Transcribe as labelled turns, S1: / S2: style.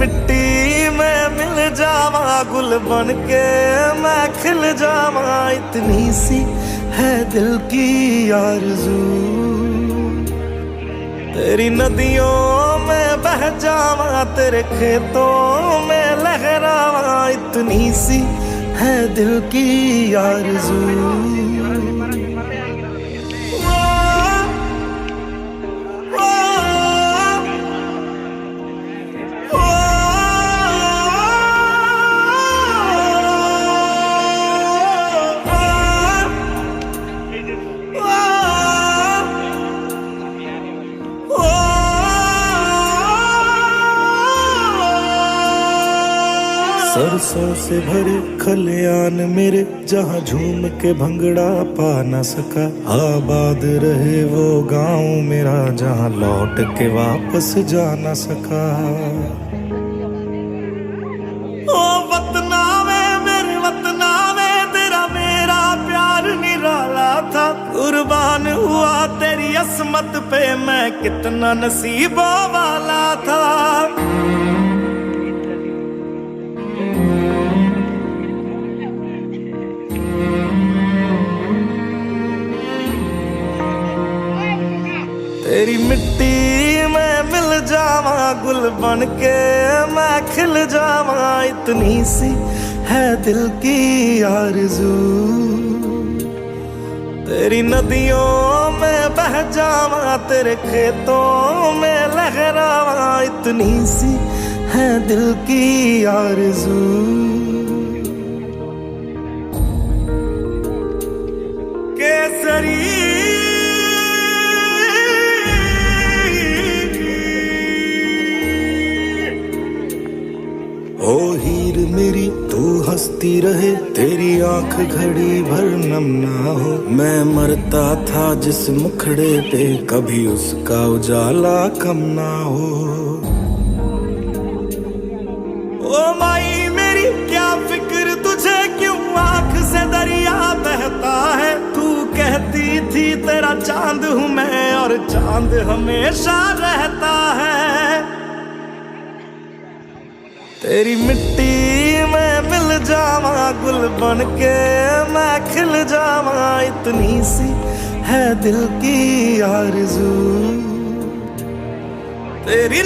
S1: मिट्टी में मिल जावा, गुल बन के मैं खिल जावा, इतनी सी है दिल की आरज़ू। तेरी नदियों में बह जावा, तेरे खेतों में लहरावा, इतनी सी है दिल की आरज़ू। सरसों से भरे खलियान मेरे, जहाँ झूम के भंगड़ा पा न सका। आबाद रहे वो गांव मेरा, जहाँ लौट के वापस जा न सका। ओ वतना में मेरे वतना में, तेरा मेरा प्यार निराला था। कुर्बान हुआ तेरी असमत पे, मैं कितना नसीबों वाला था। तेरी मिट्टी में मिल जावा, गुल बन के मैं खिल जावा, इतनी सी है दिल की आरज़ू। तेरी नदियों में बह जावा, तेरे खेतों में लहरावा, इतनी सी है दिल की आरज़ू। केसरी ओ हीर मेरी तू हंसती रहे, तेरी आंख घड़ी भर नम ना हो। मैं मरता था जिस मुखड़े पे, कभी उसका उजाला कम ना हो। ओ माई मेरी क्या फिक्र तुझे, क्यों आंख से दरिया बहता है। तू कहती थी तेरा चांद हूँ मैं, और चांद हमेशा रहता है। तेरी मिट्टी में मिल जावा, गुल बन के मैं खिल जावा, इतनी सी है दिल की आरज़ू। तेरी